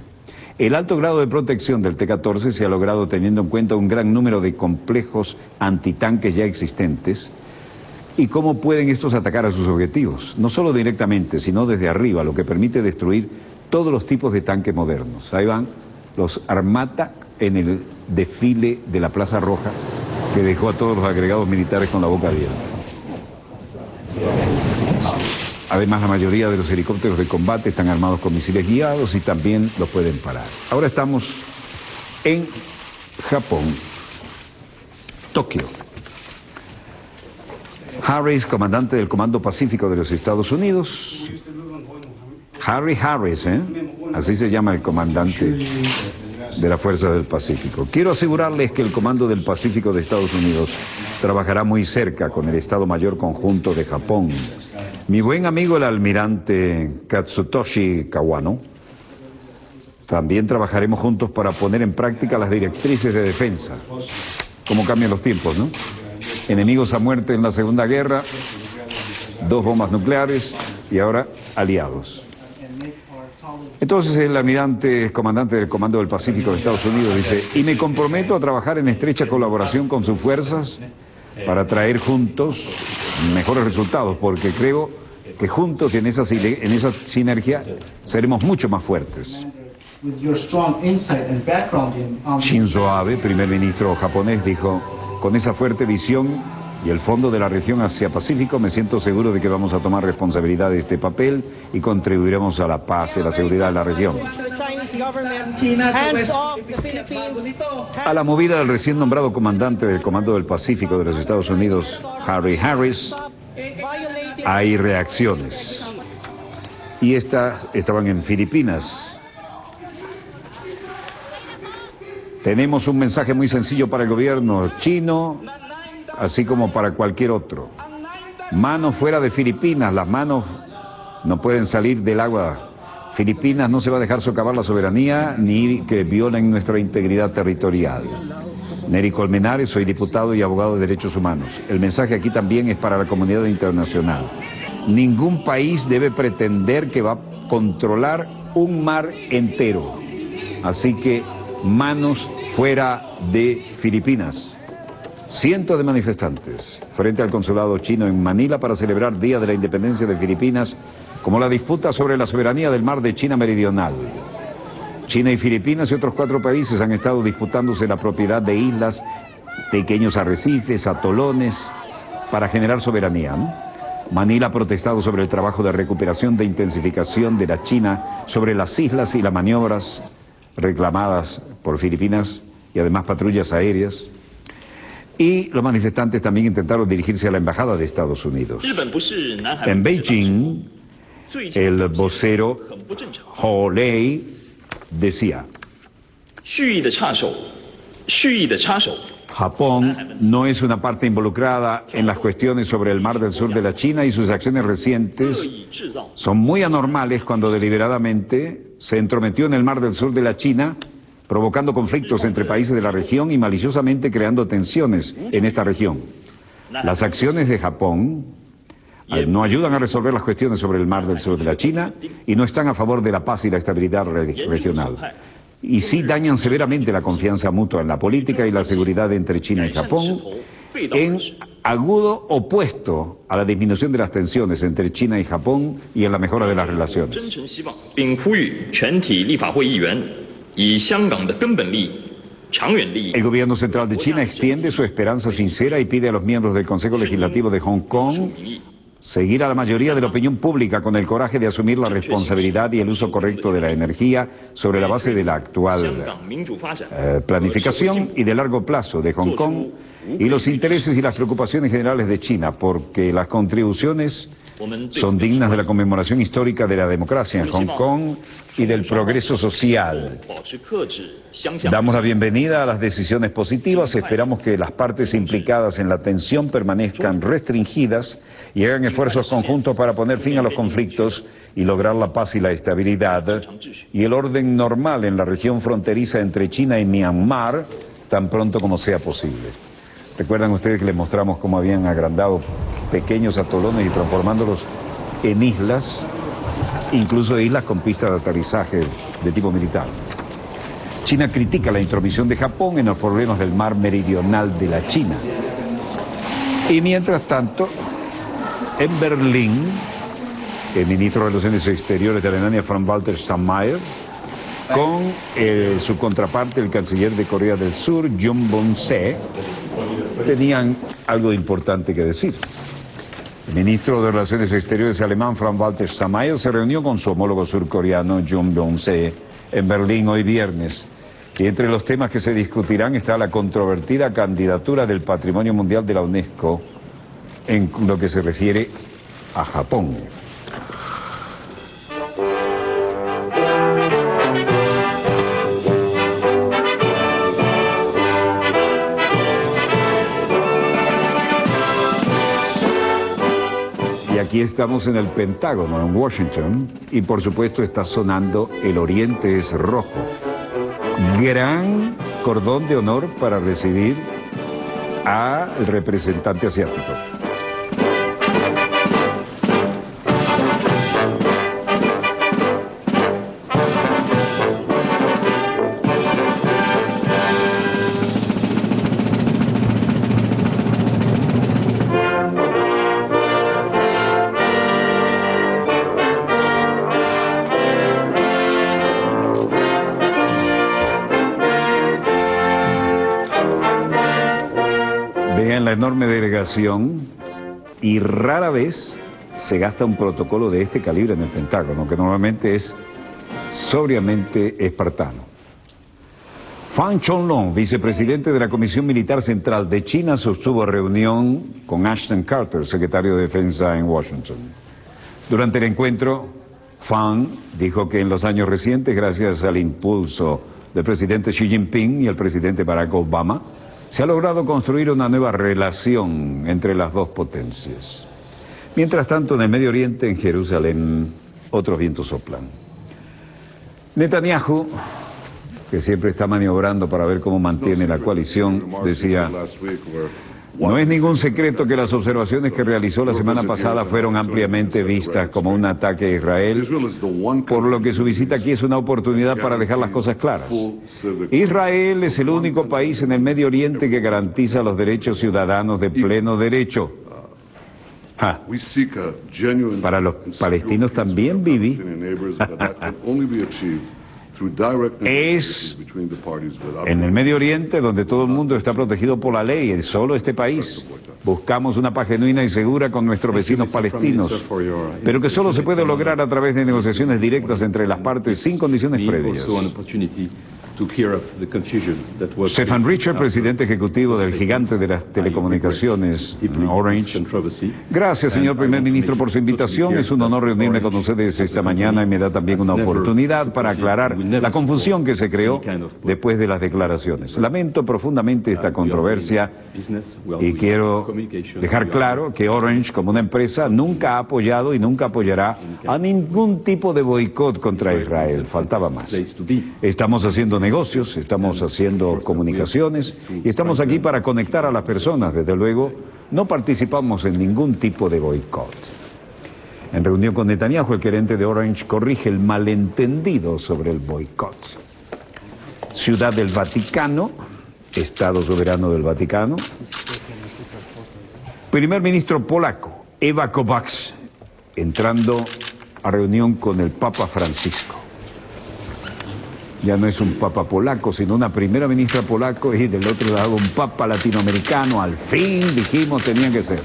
El alto grado de protección del T-14 se ha logrado teniendo en cuenta un gran número de complejos antitanques ya existentes y cómo pueden estos atacar a sus objetivos, no solo directamente, sino desde arriba, lo que permite destruir todos los tipos de tanques modernos. Ahí van los Armata en el desfile de la Plaza Roja, que dejó a todos los agregados militares con la boca abierta. Además, la mayoría de los helicópteros de combate están armados con misiles guiados y también los pueden parar. Ahora estamos en Japón, Tokio. Harris, comandante del Comando Pacífico de los Estados Unidos. Harry Harris, así se llama el comandante de la Fuerza del Pacífico. Quiero asegurarles que el Comando del Pacífico de Estados Unidos trabajará muy cerca con el Estado Mayor Conjunto de Japón. Mi buen amigo el almirante Katsutoshi Kawano. También trabajaremos juntos para poner en práctica las directrices de defensa. Cómo cambian los tiempos, ¿no? Enemigos a muerte en la Segunda Guerra, 2 bombas nucleares y ahora aliados. Entonces el almirante, comandante del Comando del Pacífico de Estados Unidos, dice: y me comprometo a trabajar en estrecha colaboración con sus fuerzas para traer juntos mejores resultados, porque creo que juntos y en esa sinergia seremos mucho más fuertes. Shinzo Abe, primer ministro japonés, dijo: con esa fuerte visión y el fondo de la región Asia-Pacífico, me siento seguro de que vamos a tomar responsabilidad de este papel y contribuiremos a la paz y la seguridad de la región. A la movida del recién nombrado comandante del Comando del Pacífico de los Estados Unidos, Harry Harris, hay reacciones. Y estas estaban en Filipinas. Tenemos un mensaje muy sencillo para el gobierno chino, así como para cualquier otro. Manos fuera de Filipinas, las manos no pueden salir del agua. Filipinas no se va a dejar socavar la soberanía ni que violen nuestra integridad territorial. Neri Colmenares, soy diputado y abogado de derechos humanos. El mensaje aquí también es para la comunidad internacional. Ningún país debe pretender que va a controlar un mar entero. Así que manos fuera de Filipinas. Cientos de manifestantes frente al consulado chino en Manila para celebrar Día de la Independencia de Filipinas, como la disputa sobre la soberanía del mar de China Meridional. China y Filipinas y otros 4 países han estado disputándose la propiedad de islas, pequeños arrecifes, atolones, para generar soberanía, ¿no? Manila ha protestado sobre el trabajo de recuperación de intensificación de la China sobre las islas y las maniobras reclamadas por Filipinas y además patrullas aéreas. Y los manifestantes también intentaron dirigirse a la embajada de Estados Unidos. En Beijing, el vocero Hou Lei decía: Japón no es una parte involucrada en las cuestiones sobre el mar del sur de la China y sus acciones recientes son muy anormales cuando deliberadamente se entrometió en el mar del sur de la China, provocando conflictos entre países de la región y maliciosamente creando tensiones en esta región. Las acciones de Japón no ayudan a resolver las cuestiones sobre el mar del sur de la China y no están a favor de la paz y la estabilidad regional. Y sí dañan severamente la confianza mutua en la política y la seguridad entre China y Japón, en agudo opuesto a la disminución de las tensiones entre China y Japón y en la mejora de las relaciones. El gobierno central de China extiende su esperanza sincera y pide a los miembros del Consejo Legislativo de Hong Kong seguir a la mayoría de la opinión pública con el coraje de asumir la responsabilidad y el uso correcto de la energía sobre la base de la actual planificación y de largo plazo de Hong Kong y los intereses y las preocupaciones generales de China, porque las contribuciones son dignas de la conmemoración histórica de la democracia en Hong Kong y del progreso social. Damos la bienvenida a las decisiones positivas, esperamos que las partes implicadas en la tensión permanezcan restringidas y hagan esfuerzos conjuntos para poner fin a los conflictos y lograr la paz y la estabilidad y el orden normal en la región fronteriza entre China y Myanmar tan pronto como sea posible. Recuerdan ustedes que les mostramos cómo habían agrandado pequeños atolones y transformándolos en islas, incluso islas con pistas de aterrizaje de tipo militar. China critica la intromisión de Japón en los problemas del mar meridional de la China. Y mientras tanto, en Berlín, el ministro de Relaciones Exteriores de Alemania, Frank-Walter Steinmeier, con su contraparte, el canciller de Corea del Sur, Jun Bong-se, tenían algo importante que decir. El ministro de Relaciones Exteriores alemán, Frank-Walter Steinmeier, se reunió con su homólogo surcoreano, Jun Bong-se, en Berlín hoy viernes. Y entre los temas que se discutirán está la controvertida candidatura del Patrimonio Mundial de la UNESCO en lo que se refiere a Japón. Y aquí estamos en el Pentágono, en Washington, y por supuesto está sonando El Oriente es Rojo. Gran cordón de honor para recibir al representante asiático. Vean la enorme delegación y rara vez se gasta un protocolo de este calibre en el Pentágono, que normalmente es sobriamente espartano. Fan Chonglong, vicepresidente de la Comisión Militar Central de China, sostuvo reunión con Ashton Carter, secretario de Defensa en Washington. Durante el encuentro, Fan dijo que en los años recientes, gracias al impulso del presidente Xi Jinping y el presidente Barack Obama, se ha logrado construir una nueva relación entre las dos potencias. Mientras tanto, en el Medio Oriente, en Jerusalén, otros vientos soplan. Netanyahu, que siempre está maniobrando para ver cómo mantiene la coalición, decía: no es ningún secreto que las observaciones que realizó la semana pasada fueron ampliamente vistas como un ataque a Israel, por lo que su visita aquí es una oportunidad para dejar las cosas claras. Israel es el único país en el Medio Oriente que garantiza los derechos ciudadanos de pleno derecho. Para los palestinos también, Bibi, es en el Medio Oriente donde todo el mundo está protegido por la ley, en solo este país. Buscamos una paz genuina y segura con nuestros vecinos palestinos, pero que solo se puede lograr a través de negociaciones directas entre las partes sin condiciones previas. Stefan Richard, presidente ejecutivo del gigante de las telecomunicaciones Orange. Gracias, señor primer ministro, por su invitación. Es un honor reunirme con ustedes esta mañana y me da también una oportunidad para aclarar la confusión que se creó después de las declaraciones. Lamento profundamente esta controversia y quiero dejar claro que Orange, como una empresa, nunca ha apoyado y nunca apoyará a ningún tipo de boicot contra Israel. Faltaba más. Estamos haciendo negocios, estamos haciendo comunicaciones y estamos aquí para conectar a las personas. Desde luego, no participamos en ningún tipo de boicot. En reunión con Netanyahu, el gerente de Orange corrige el malentendido sobre el boicot. Ciudad del Vaticano, Estado soberano del Vaticano. Primer ministro polaco, Ewa Kovács, entrando a reunión con el Papa Francisco. Ya no es un papa polaco, sino una primera ministra polaco y del otro lado un papa latinoamericano. Al fin dijimos tenían que ser.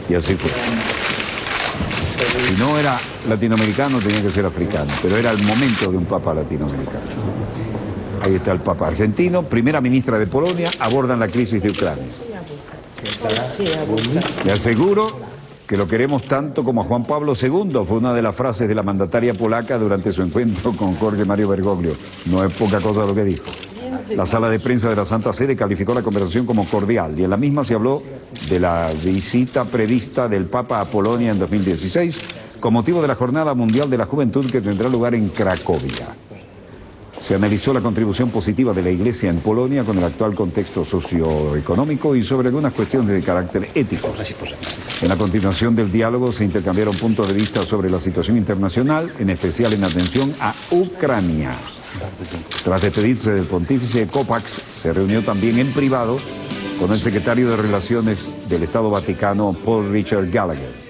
Y así fue. Si no era latinoamericano, tenía que ser africano, pero era el momento de un papa latinoamericano. Ahí está el papa argentino, primera ministra de Polonia, abordan la crisis de Ucrania. Le aseguro que lo queremos tanto como a Juan Pablo II, fue una de las frases de la mandataria polaca durante su encuentro con Jorge Mario Bergoglio. No es poca cosa lo que dijo. La sala de prensa de la Santa Sede calificó la conversación como cordial y en la misma se habló de la visita prevista del Papa a Polonia en 2016 con motivo de la Jornada Mundial de la Juventud que tendrá lugar en Cracovia. Se analizó la contribución positiva de la Iglesia en Polonia con el actual contexto socioeconómico y sobre algunas cuestiones de carácter ético. En la continuación del diálogo se intercambiaron puntos de vista sobre la situación internacional, en especial en atención a Ucrania. Tras despedirse del pontífice, Kopax se reunió también en privado con el secretario de Relaciones del Estado Vaticano, Paul Richard Gallagher.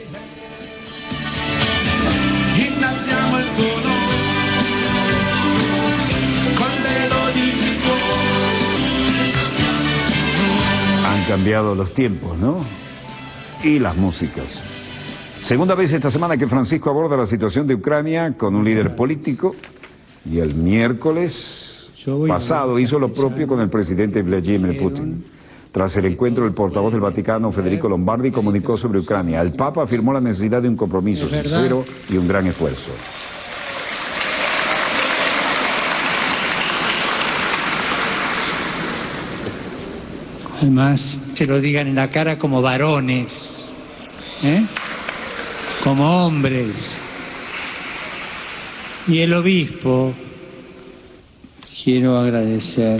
Han cambiado los tiempos, ¿no? Y las músicas. Segunda vez esta semana que Francisco aborda la situación de Ucrania con un líder político, y el miércoles pasado hizo lo propio con el presidente Vladimir Putin. Tras el encuentro, el portavoz del Vaticano, Federico Lombardi, comunicó sobre Ucrania. El Papa afirmó la necesidad de un compromiso sincero y un gran esfuerzo. Además, se lo digan en la cara como varones, como hombres. Y el obispo, quiero agradecer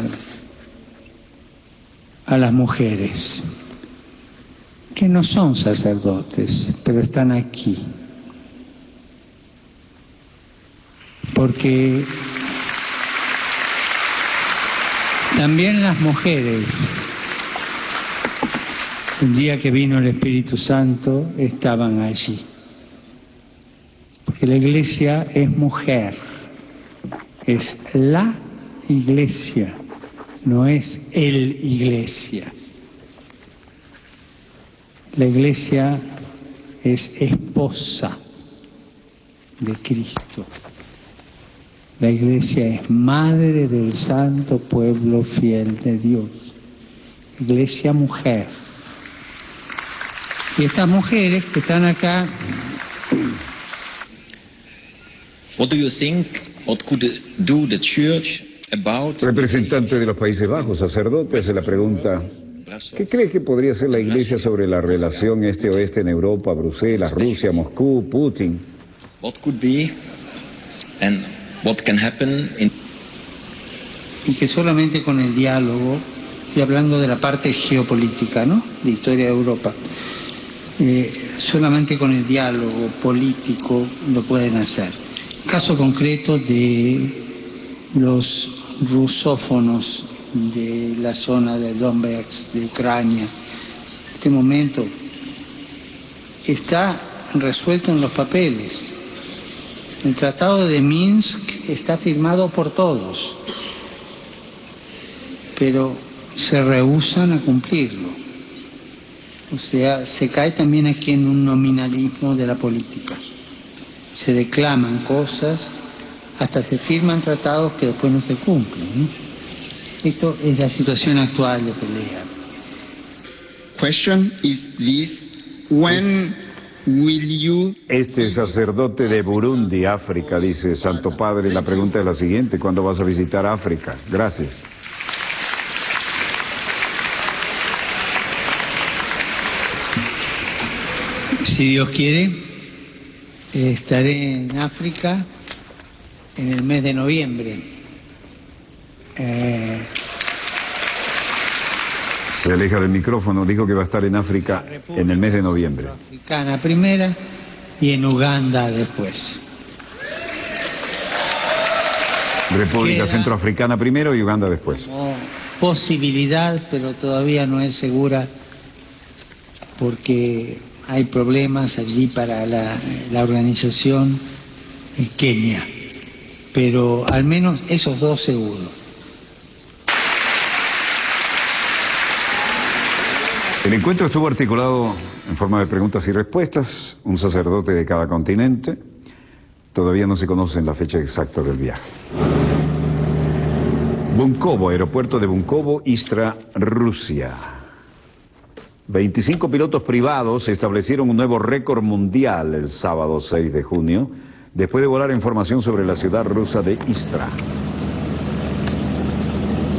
a las mujeres, que no son sacerdotes, pero están aquí. Porque también las mujeres, el día que vino el Espíritu Santo, estaban allí. Porque la iglesia es mujer, es la iglesia, no es el iglesia. La iglesia es esposa de Cristo. La iglesia es madre del santo pueblo fiel de Dios. Iglesia mujer. Y estas mujeres que están acá. What do you think? What could do the church about? Representante de los Países Bajos, sacerdote, se la pregunta: ¿qué cree que podría hacer la Iglesia sobre la relación este-oeste en Europa, Bruselas, Rusia, Moscú, Putin? What could be and what can happen in... Y que solamente con el diálogo, estoy hablando de la parte geopolítica, ¿no?, de historia de Europa, solamente con el diálogo político lo pueden hacer. Caso concreto de los rusófonos de la zona de Donbass, de Ucrania. En este momento está resuelto en los papeles. El Tratado de Minsk está firmado por todos, pero se rehúsan a cumplirlo. O sea, se cae también aquí en un nominalismo de la política. Se declaman cosas, hasta se firman tratados que después no se cumplen, ¿no? Esto es la situación actual de pelea. Question is this: when will you... Este sacerdote de Burundi, África, dice: Santo Padre, la pregunta es la siguiente: ¿cuándo vas a visitar África? Gracias. Si Dios quiere, estaré en África en el mes de noviembre. Se aleja del micrófono, dijo que va a estar en África en el mes de noviembre. Africana primera y en Uganda después. República Centroafricana primero y Uganda después. Como posibilidad, pero todavía no es segura porque hay problemas allí para la organización en Kenia. Pero al menos esos dos seguros. El encuentro estuvo articulado en forma de preguntas y respuestas, un sacerdote de cada continente. Todavía no se conocen la fecha exacta del viaje. Bunkovo, aeropuerto de Bunkovo, Istra, Rusia. 25 pilotos privados establecieron un nuevo récord mundial el sábado 6 de junio, después de volar en formación sobre la ciudad rusa de Istra.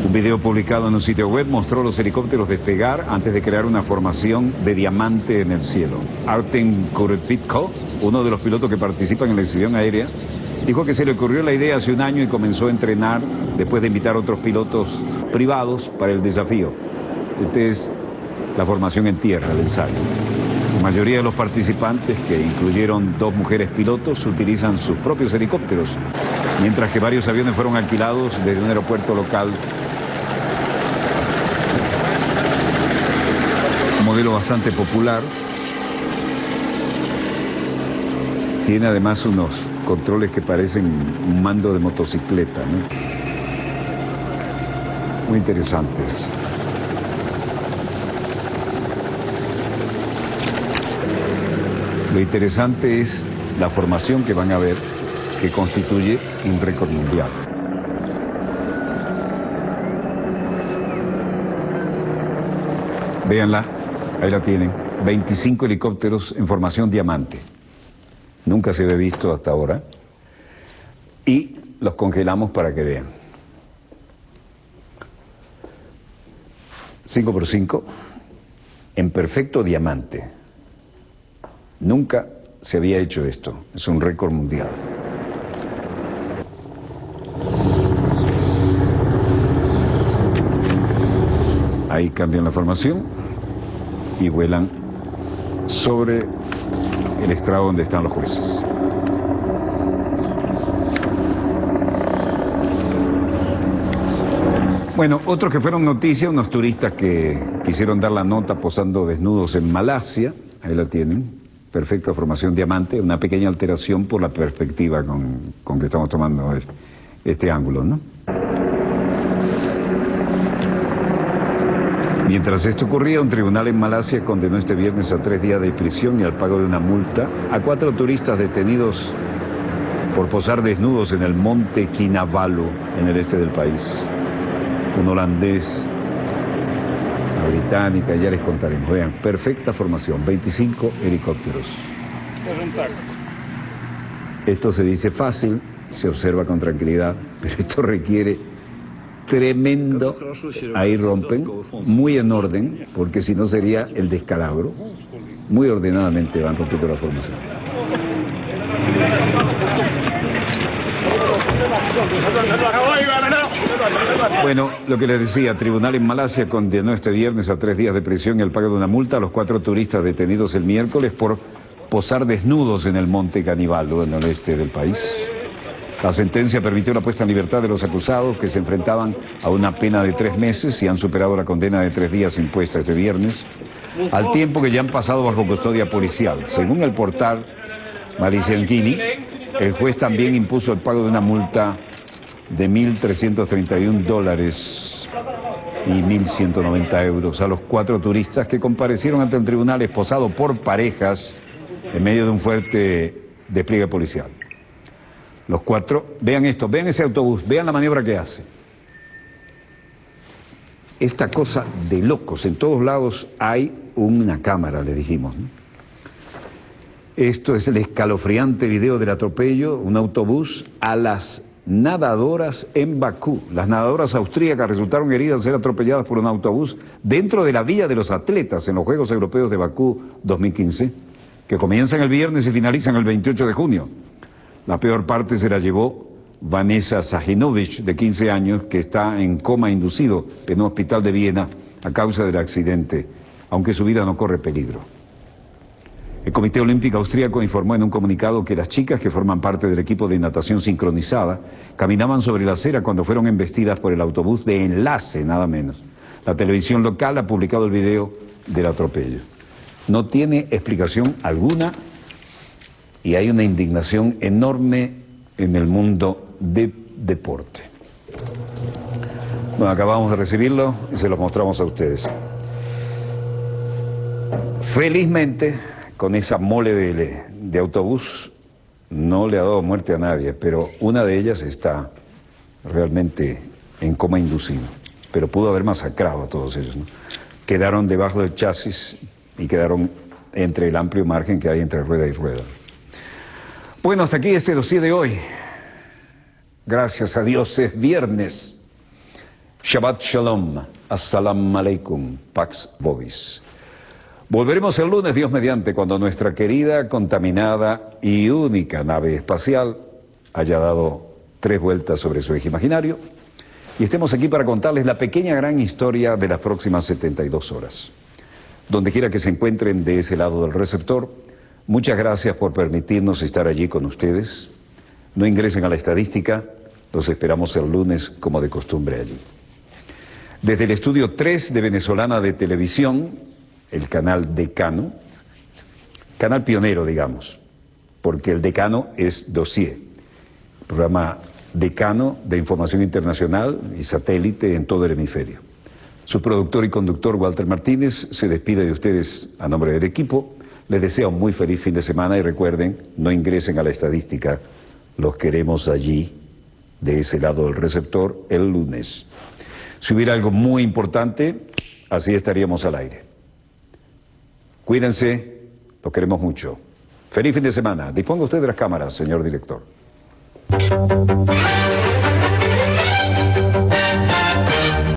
Un video publicado en un sitio web mostró los helicópteros despegar antes de crear una formación de diamante en el cielo. Artem Kurpitko, uno de los pilotos que participan en la exhibición aérea, dijo que se le ocurrió la idea hace un año y comenzó a entrenar después de invitar a otros pilotos privados para el desafío. Este es la formación en tierra, el ensayo. La mayoría de los participantes, que incluyeron 2 mujeres pilotos, utilizan sus propios helicópteros. mientras que varios aviones fueron alquilados desde un aeropuerto local. Un modelo bastante popular. Tiene además unos controles que parecen un mando de motocicleta, ¿no? Muy interesantes. Lo interesante es la formación que van a ver, que constituye un récord mundial. Véanla, ahí la tienen. 25 helicópteros en formación diamante. Nunca se había visto hasta ahora. Y los congelamos para que vean. 5x5 en perfecto diamante. Nunca se había hecho esto. Es un récord mundial. Ahí cambian la formación y vuelan sobre el estrado donde están los jueces. Bueno, otros que fueron noticia, unos turistas que quisieron dar la nota posando desnudos en Malasia. Ahí la tienen. Perfecta formación diamante, una pequeña alteración por la perspectiva con que estamos tomando este ángulo, ¿no? Mientras esto ocurría, un tribunal en Malasia condenó este viernes a 3 días de prisión y al pago de una multa a 4 turistas detenidos por posar desnudos en el monte Kinabalu, en el este del país. Un holandés, una británica, ya les contaremos. Vean, perfecta formación, 25 helicópteros. Esto se dice fácil, se observa con tranquilidad, pero esto requiere tremendo, ahí rompen, muy en orden, porque si no sería el descalabro. Muy ordenadamente van rompiendo la formación. Bueno, lo que les decía, tribunal en Malasia condenó este viernes a 3 días de prisión y al pago de una multa a los 4 turistas detenidos el miércoles por posar desnudos en el monte Kinabalu, en el este del país. La sentencia permitió la puesta en libertad de los acusados, que se enfrentaban a una pena de 3 meses y han superado la condena de 3 días impuesta este viernes, al tiempo que ya han pasado bajo custodia policial. Según el portal Maliciankini, el juez también impuso el pago de una multa de $1.331 y 1.190 euros a los 4 turistas que comparecieron ante el tribunal esposados por parejas en medio de un fuerte despliegue policial. Los 4, vean esto, vean ese autobús, vean la maniobra que hace. Esta cosa de locos, en todos lados hay una cámara, le dijimos, ¿no? Esto es el escalofriante video del atropello, un autobús a las nadadoras en Bakú. Las nadadoras austríacas resultaron heridas al ser atropelladas por un autobús dentro de la vía de los atletas en los Juegos Europeos de Bakú 2015, que comienzan el viernes y finalizan el 28 de junio. La peor parte se la llevó Vanessa Sajinovic, de 15 años, que está en coma inducido en un hospital de Viena a causa del accidente, aunque su vida no corre peligro. El Comité Olímpico Austríaco informó en un comunicado que las chicas que forman parte del equipo de natación sincronizada caminaban sobre la acera cuando fueron embestidas por el autobús de enlace, nada menos. La televisión local ha publicado el video del atropello. No tiene explicación alguna y hay una indignación enorme en el mundo del deporte. Bueno, acabamos de recibirlo y se lo mostramos a ustedes. Felizmente, con esa mole de autobús no le ha dado muerte a nadie, pero una de ellas está realmente en coma inducido, pero pudo haber masacrado a todos ellos, ¿no? Quedaron debajo del chasis y quedaron entre el amplio margen que hay entre rueda y rueda. Bueno, hasta aquí este dossier de hoy. Gracias a Dios es viernes. Shabbat Shalom. Assalamu alaikum. Pax Vobis. Volveremos el lunes, Dios mediante, cuando nuestra querida, contaminada y única nave espacial haya dado 3 vueltas sobre su eje imaginario y estemos aquí para contarles la pequeña gran historia de las próximas 72 horas. Donde quiera que se encuentren de ese lado del receptor, muchas gracias por permitirnos estar allí con ustedes. No ingresen a la estadística, los esperamos el lunes como de costumbre allí. Desde el estudio 3 de Venezolana de Televisión, el canal Decano, canal pionero, digamos, porque el Decano es Dossier, programa Decano de información internacional y satélite en todo el hemisferio. Su productor y conductor Walter Martínez se despide de ustedes a nombre del equipo. Les deseo un muy feliz fin de semana y recuerden, no ingresen a la estadística, los queremos allí, de ese lado del receptor, el lunes. Si hubiera algo muy importante, así estaríamos al aire. Cuídense, los queremos mucho. Feliz fin de semana. Disponga usted de las cámaras, señor director.